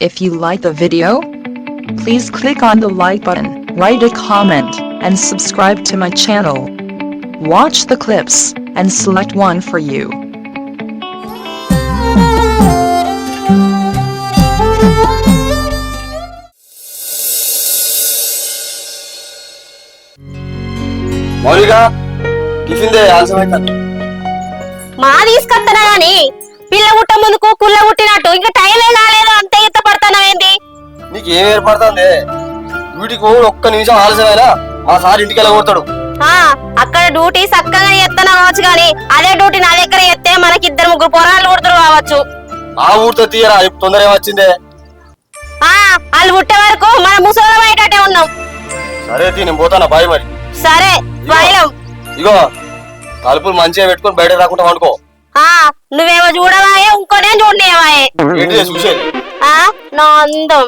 If you like the video, please click on the like button, write a comment, and subscribe to my channel. Watch the clips and select one for you. మౌలిక tiffin they ఆలస్యమైంది. మా తీసుకొస్తానా గాని పిల్ల గుట్ట ముందుకు కుల్ల గుట్టినట్టు ఇంకా time కాలేదు అంతే ఎత్త పడతానవేంది? నీకు ఏం ఏర్పడుతుంది? డ్యూటీకి ఒక్క నిమిషం ఆలస్యమైనా మా సార్ ఇంటికి వెళ్ళగొడతాడు. అక్కడ డ్యూటీ చక్కగా ఎత్తన కావచ్చు గాని అదే డ్యూటీ నా దగ్గర ఎత్తే మనకి 2-3 పొరాలు కుడుతురు కావచ్చు. ఆ ఊరితో తీయరా, ఇప్పుడు తొందర ఏమొచ్చిందే? వాళ్ళు పుట్టే వరకు మన ముసలి బయటటే ఉన్నాం. సరే నేను పోతానా, బాయ్ మరి. సరే బయలు. ఇగో తలుపులు మంచిగా పెట్టుకొని బయట రాకుండా వండుకో. నువ్వేమో చూడవాయే, ఇంకోటే చూడనివాయే. ఏంటి చూసేది? నా అందం.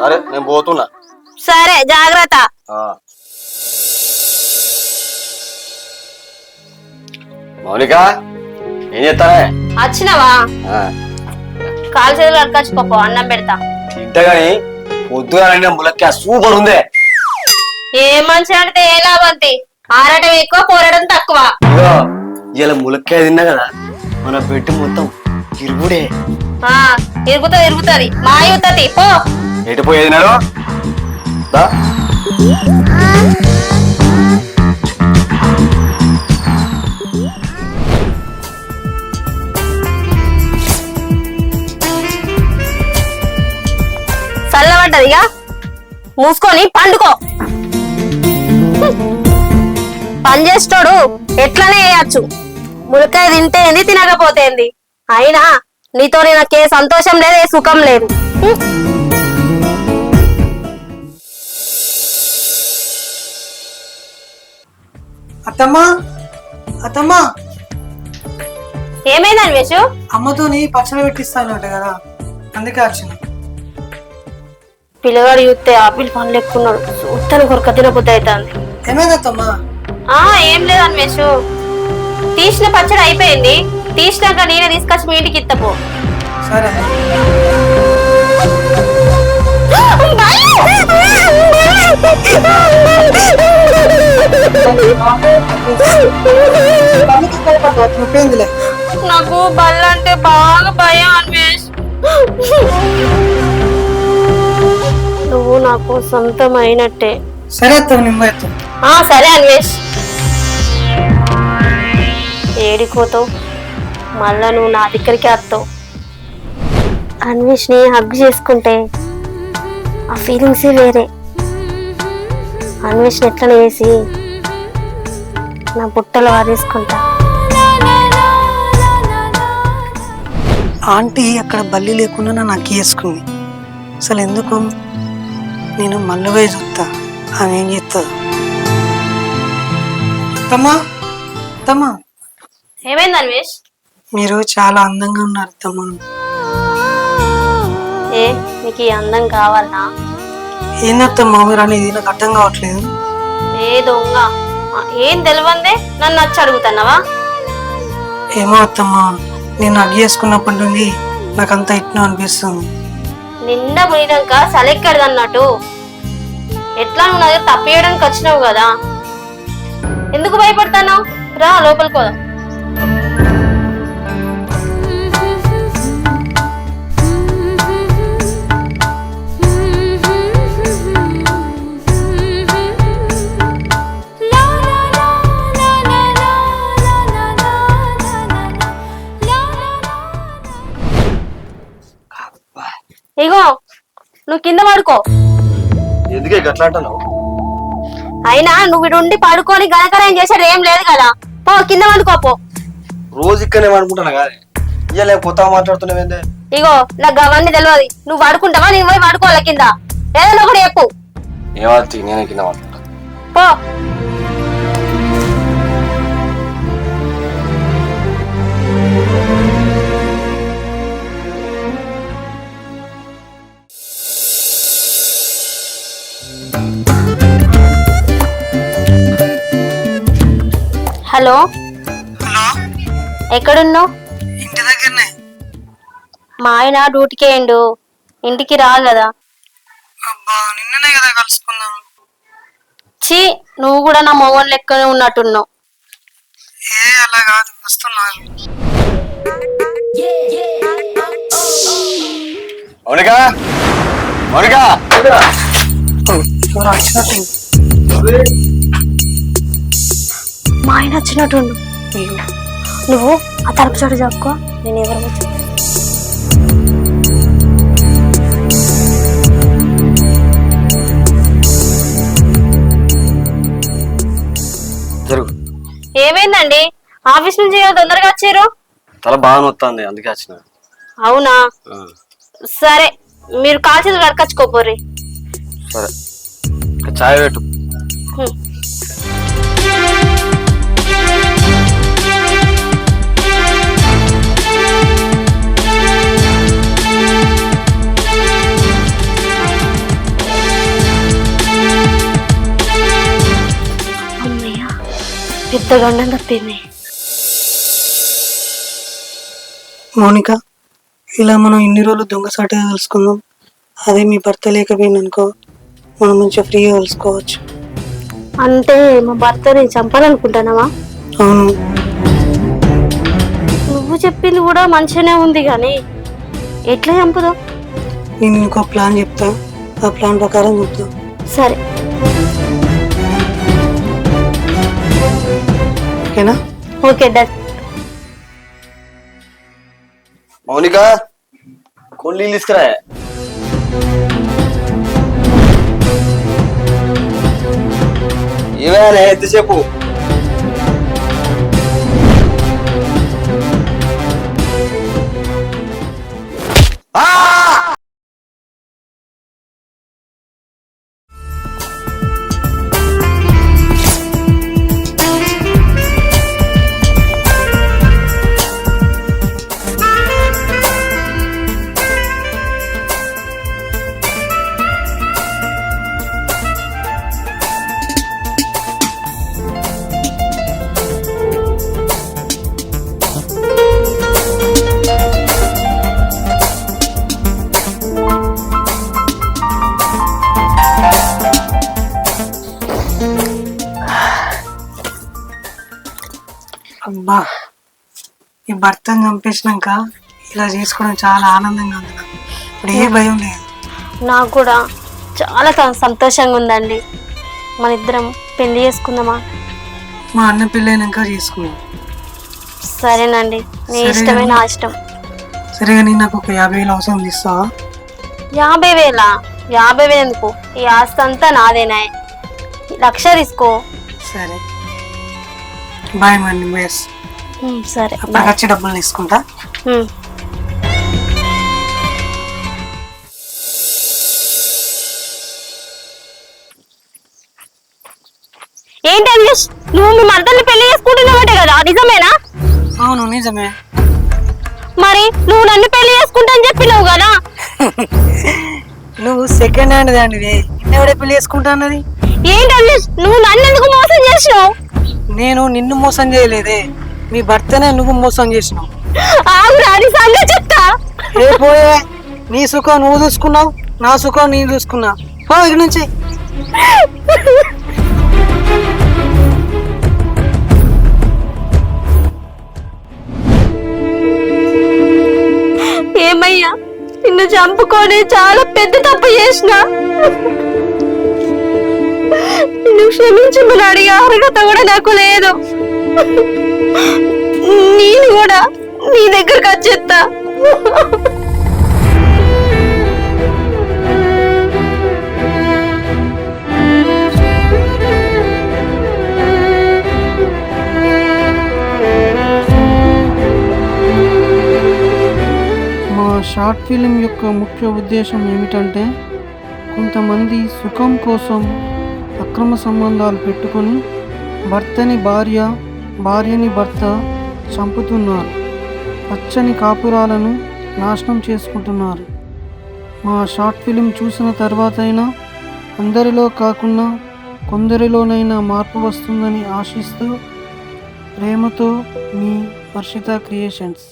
సరే నేను పోతున్నా. సరే జాగ్రత్త. మౌనిక ఏం చేస్తానే? వచ్చినవా? కాలు చేతులు అడకచ్చుకోపో, అన్నం పెడతా. తింటగాని పొద్దుగా ములక్కి సూపర్ ఉందే. ఏ మంచి అంటే ఏ లాభంతి? ఆరటం ఎక్కువ, పోరడం తక్కువ. ఇలా ములక్కాయ తిన్నా కదా, మన పెట్టి మొత్తం తిరుగుడే. తిరుగుతుంది మా యుద్ధతి. పో ఎటు పోయేది నాడు? చల్లబడ్డదిగా, మూసుకొని పండుకో. పని చేస్తాడు ఎట్లనే వేయచ్చు. ములకాయ తింటేంది, తినకపోతేంది. అయినా నీతో నాకే సంతోషం లేదు, ఏ సుఖం లేదు. అత్తమ్మా అత్తమ్మా, ఏమైంది అన్వేషు? అమ్మతోని పచ్చడి పెట్టిస్తానంట కదా, అందుకే వచ్చిన. పిల్లగాడు చూస్తే ఆపిల్ పండ్లు ఎక్కున్నాడు, చూస్తాను కొరక తినబుద్ధి అవుతుంది. ఏమైంది అత్తమ్మా? ఏం లేదు అన్వేషు, తీసిన పచ్చడి అయిపోయింది. తీసినాక నేనే తీసుకొచ్చి మీ ఇంటికి ఇత్తపో. సరే. నాకు బల్ల అంటే బాగా భయం అన్వేష్. నువ్వు నాకు సొంతం అయినట్టే. సరే అత్తమ్మ. సరే అన్వేష్. ఏడిపోతావు మళ్ళా, నువ్వు నా దగ్గరికి వస్తావు. అన్వేష్ ని హగ్ చేసుకుంటే ఆ ఫీలింగ్స్ వేరే. అన్వేష్ ఎట్లా వేసి నా బుట్టలో వారేసుకుంటా. ఆంటీ అక్కడ బల్లి లేకుండా నాకు వేసుకుంది. అసలు ఎందుకు నేను మళ్ళీ చూస్తా, ఆమె ఏం చేస్తుంది. అత్తమ్మా అత్తమ్మా, ఏమైంది అన్వేష్? మీరు చాలా అందంగా ఉన్నారు అత్తమ్మా. నీకు ఈ అందం కావాలనా? ఏందత్తమ్మా మీరు అనేది? నాకు అర్థం కావట్లేదు. ఏ దొంగ, ఏం తెలివందే నన్ను నచ్చి అడుగుతున్నావా? ఏమో అత్తమ్మా, నేను హగ్ చేసుకున్నప్పటి నుండి నాకంతా ఇట్లా అనిపిస్తుంది. నిండా మునినాక సలెక్కడది అన్నట్టు. ఎట్లా నువ్వు నా దగ్గర తప్పేయడానికి వచ్చినావు కదా, ఎందుకు భయపడతావు? రా లోపలికి పోదాం. ఇగో నువ్వు కింద పడుకో. ఎందుకే గట్లా అంటున్నావు? అయినా నువ్వు ఇడుండి పడుకొని గణకరం చేసేది ఏం లేదు కదా, పో కింద పడుకోపో. రోజు ఇక్కడనే అనుకుంటున్నా కానీ ఇయ్యలే కొత్తగా మాట్లాడుతున్నావేందే? ఇగో నాకు అవన్నీ తెలియదు. నువ్వు పడుకుంటావా, నేను పోయి పడుకోవాలి కింద. ఏదైనా ఒకటి చెప్పు. ఏమవుతుంది, నేనే కింద మాట్లాడతా. పో. హలో, ఎక్కడున్నావు? ఇంటి దగ్గరనే. మా ఆయన డ్యూటీకి వేయండు, ఇంటికి రా కదా. అబ్బా నిన్ననే కదా కలుసుకున్నాం. ఛీ, నువ్వు కూడా నా మొగన్ లెక్కనే ఉన్నట్టున్నావు. అలా కాదు, వస్తున్నాను. మౌనిక మౌనిక ఎవరు వచ్చినట్టు? మా ఆయన వచ్చినట్టుండు. నువ్వు ఆ తలుపు చోటు చెప్పుకో, నేను ఎవరు జరుగు. ఏమైందండి? ఆఫీస్ నుంచి తొందరగా వచ్చారు? తల బాగా నొత్తాంది, అందుకే వచ్చిన. అవునా, సరే మీరు కాల్చేది కడకచ్చుకోపోర్రి. సరే, చాయ్ పెట్టు. అమ్మయ్యా, పెద్ద గండం తప్పింది. మౌనిక, ఇలా మనం ఇన్ని రోజులు దొంగసాటిగా కలుసుకుందాం. అదే మీ భర్త లేకపోయిందనుకో, మనం మంచిగా ఫ్రీగా కలుసుకోవచ్చు. అంటే మా భర్తని చంపాలనుకుంటున్నావా? అవును. నువ్వు చెప్పింది కూడా మంచిగానే ఉంది, కానీ ఎట్లా చంపుదాం? నేను ఇంకో ప్లాన్ చెప్తా, ఆ ప్లాన్ ప్రకారం చెప్తా. సరే, ఓకేనా? Okay done. మౌనిక, కొన్ని నీళ్ళు తీసుకురా. ఏమైనా ఎంతసేపు? అబ్బా, ఈ భర్తను చంపేసినాక ఇలా చేసుకోవడం చాలా ఆనందంగా ఉంది నాకు. ఇప్పుడు ఏ భయం లేదు. నాకు కూడా చాలా సంతోషంగా ఉందండి. మన ఇద్దరం పెళ్లి చేసుకుందామా? మా అన్న పెళ్ళైనాక చేసుకున్నాం. సరేనండి, నీ ఇష్టమే నా ఇష్టం. సరే, కానీ నాకు ఒక 50,000 అవసరం ఇస్తావా? 50,000? 50,000 ఎందుకు? ఈ ఆస్తి అంతా నాదేనా. 1,00,000 తీసుకో. సరే, బాయ్ మనీ బయస్. సరే, అప్పటికి వచ్చి డబ్బులు తీసుకుంటా. ఏంటి అన్వేష్, నువ్వు మీ మరదల్ని పెళ్లి చేసుకుంటున్నావంటే కదా, నిజమేనా? అవును నిజమే. మరి నువ్వు నన్ను పెళ్లి చేసుకుంటా అని చెప్పినావు కదా. నువ్వు సెకండ్ హ్యాండ్ దానివే, నిన్నెవడే పెళ్లి చేసుకుంటా అన్నది? ఏంటి అన్వేష్, నువ్వు నన్ను ఎందుకు మోసం చేసినావు? నేను నిన్ను మోసం చేయలేదే, మీ భర్తనే నువ్వు మోసం చేసినావు. ఆగురా, నీ సంగతి చెప్తా. ఏ పోయే, నీ సుఖం నువ్వు చూసుకున్నావు, నా సుఖం నేను చూసుకున్నా. పో ఇక్కడి నుంచి. ఏమయ్యా, నిన్ను చంపుకొని చాలా పెద్ద తప్పు చేసిన. నిన్ను క్షమించమని అడిగే అర్హత కూడా నాకు లేదు. నేను కూడా నీ దగ్గరకు వచ్చేస్తా. మా షార్ట్ ఫిలిం యొక్క ముఖ్య ఉద్దేశం ఏమిటంటే, కొంతమంది సుఖం కోసం అక్రమ సంబంధాలు పెట్టుకొని భర్తని భార్య, భార్యని భర్త చంపుతున్నారు. పచ్చని కాపురాలను నాశనం చేసుకుంటున్నారు. మా షార్ట్ ఫిలిం చూసిన తర్వాతైనా అందరిలో కాకుండా కొందరిలోనైనా మార్పు వస్తుందని ఆశిస్తూ, ప్రేమతో మీ వర్షిత క్రియేషన్స్.